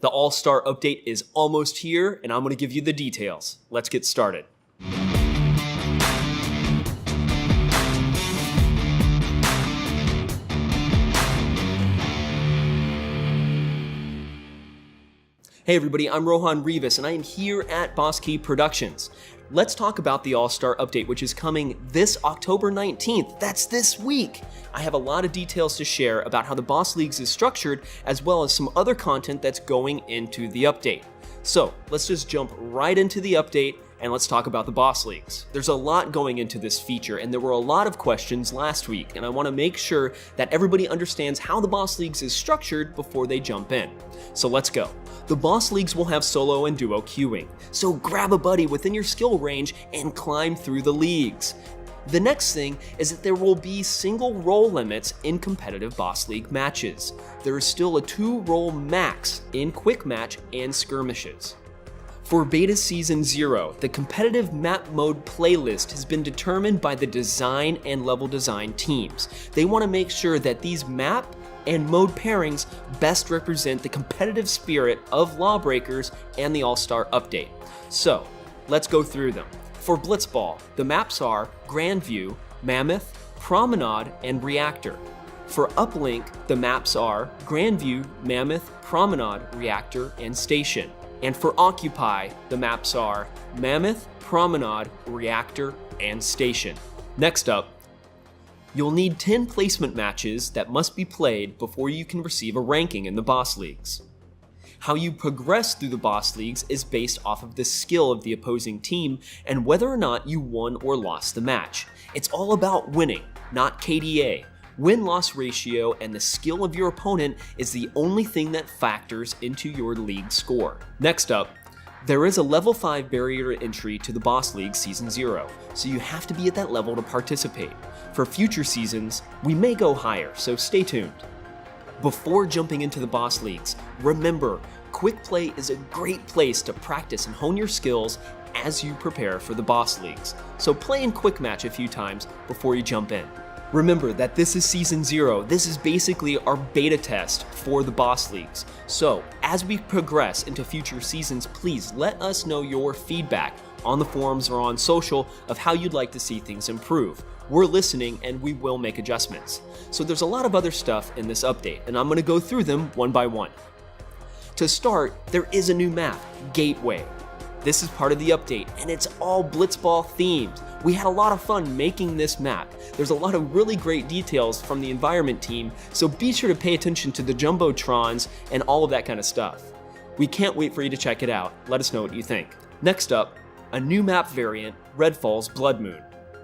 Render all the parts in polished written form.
The All-Star update is almost here, and I'm going to give you the details. Let's get started. Hey everybody, I'm Rohan Rivas, and I am here at Boss Key Productions. Let's talk about the All-Star update, which is coming this October 19th. That's this week. I have a lot of details to share about how the Boss Leagues is structured, as well as some other content that's going into the update. So let's just jump right into the update and let's talk about the Boss Leagues. There's a lot going into this feature, and there were a lot of questions last week, and I want to make sure that everybody understands how the Boss Leagues is structured before they jump in. So let's go. The Boss Leagues will have solo and duo queuing, so grab a buddy within your skill range and climb through the leagues. The next thing is that there will be single role limits in competitive Boss League matches. There is still a 2-role max in quick match and skirmishes. For Beta Season 0, the competitive map mode playlist has been determined by the design and level design teams. They want to make sure that these map and mode pairings best represent the competitive spirit of LawBreakers and the All-Star update. So, let's go through them. For Blitzball, the maps are Grandview, Mammoth, Promenade, and Reactor. For Uplink, the maps are Grandview, Mammoth, Promenade, Reactor, and Station. And for Occupy, the maps are Mammoth, Promenade, Reactor, and Station. Next up, you'll need 10 placement matches that must be played before you can receive a ranking in the Boss Leagues. How you progress through the Boss Leagues is based off of the skill of the opposing team and whether or not you won or lost the match. It's all about winning, not KDA. Win-loss ratio and the skill of your opponent is the only thing that factors into your league score. Next up, there is a level 5 barrier to entry to the Boss League Season 0, so you have to be at that level to participate. For future seasons, we may go higher, so stay tuned. Before jumping into the Boss Leagues, remember, Quick Play is a great place to practice and hone your skills as you prepare for the Boss Leagues, so play in Quick Match a few times before you jump in. Remember that this is Season 0, this is basically our beta test for the Boss Leagues. So, as we progress into future seasons, please let us know your feedback on the forums or on social of how you'd like to see things improve. We're listening and we will make adjustments. So there's a lot of other stuff in this update, and I'm going to go through them one by one. To start, there is a new map, Gateway. This is part of the update, and it's all Blitzball themed. We had a lot of fun making this map. There's a lot of really great details from the environment team, so be sure to pay attention to the Jumbotrons and all of that kind of stuff. We can't wait for you to check it out. Let us know what you think. Next up, a new map variant, Redfall's Blood Moon.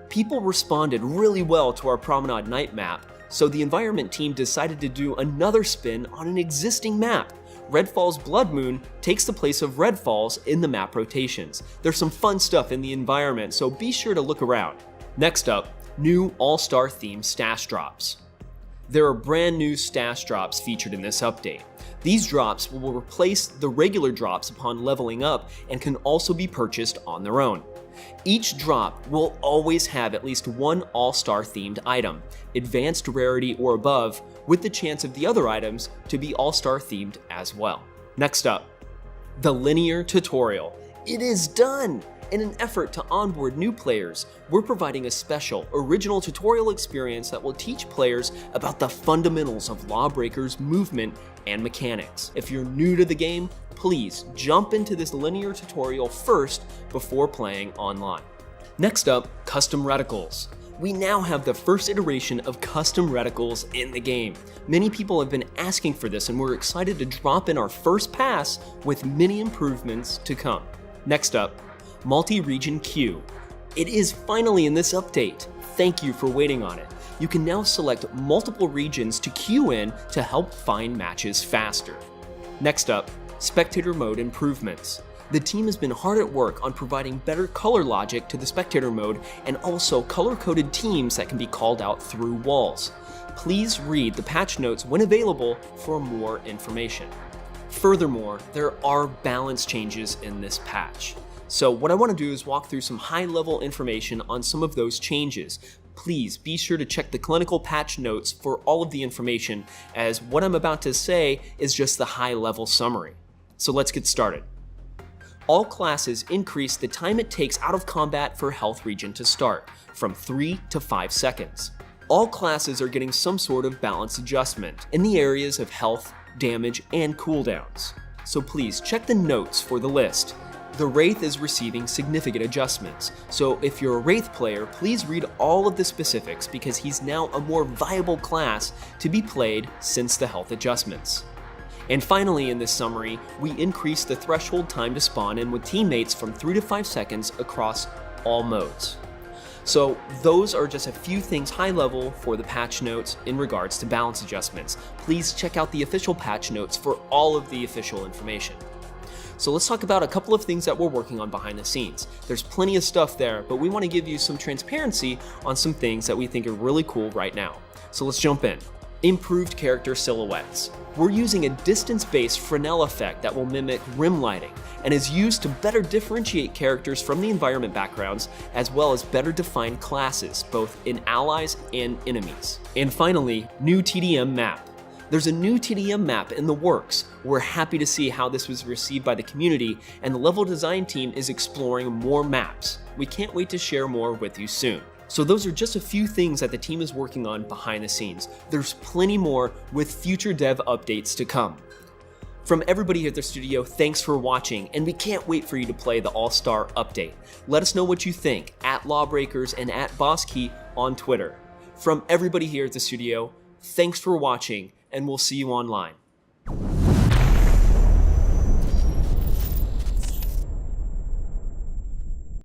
People responded really well to our Promenade Night map, so the environment team decided to do another spin on an existing map. Redfall's Blood Moon takes the place of Redfall's in the map rotations. There's some fun stuff in the environment, so be sure to look around. Next up, new All-Star themed stash drops. There are brand new stash drops featured in this update. These drops will replace the regular drops upon leveling up and can also be purchased on their own. Each drop will always have at least one All-Star themed item, advanced rarity or above, with the chance of the other items to be All-Star themed as well. Next up, the linear tutorial. It is done! In an effort to onboard new players, we're providing a special, original tutorial experience that will teach players about the fundamentals of LawBreakers movement and mechanics. If you're new to the game, please jump into this linear tutorial first before playing online. Next up, custom reticles. We now have the first iteration of custom reticles in the game. Many people have been asking for this, and we're excited to drop in our first pass with many improvements to come. Next up, multi-region queue. It is finally in this update. Thank you for waiting on it. You can now select multiple regions to queue in to help find matches faster. Next up, spectator mode improvements. The team has been hard at work on providing better color logic to the spectator mode and also color-coded teams that can be called out through walls. Please read the patch notes when available for more information. Furthermore, there are balance changes in this patch. So what I want to do is walk through some high-level information on some of those changes. Please be sure to check the clinical patch notes for all of the information, as what I'm about to say is just the high-level summary. So let's get started. All classes increase the time it takes out of combat for health regen to start, from 3 to 5 seconds. All classes are getting some sort of balance adjustment in the areas of health, damage, and cooldowns. So please check the notes for the list. The Wraith is receiving significant adjustments, so if you're a Wraith player, please read all of the specifics because he's now a more viable class to be played since the health adjustments. And finally, in this summary, we increased the threshold time to spawn in with teammates from 3 to 5 seconds across all modes. So those are just a few things high level for the patch notes in regards to balance adjustments. Please check out the official patch notes for all of the official information. So let's talk about a couple of things that we're working on behind the scenes. There's plenty of stuff there, but we want to give you some transparency on some things that we think are really cool right now. So let's jump in. Improved character silhouettes. We're using a distance-based Fresnel effect that will mimic rim lighting and is used to better differentiate characters from the environment backgrounds, as well as better define classes, both in allies and enemies. And finally, new TDM map. There's a new TDM map in the works. We're happy to see how this was received by the community, and the level design team is exploring more maps. We can't wait to share more with you soon. So those are just a few things that the team is working on behind the scenes. There's plenty more with future dev updates to come. From everybody here at the studio, thanks for watching, and we can't wait for you to play the All-Star update. Let us know what you think at LawBreakers and at BossKey on Twitter. From everybody here at the studio, thanks for watching, and we'll see you online.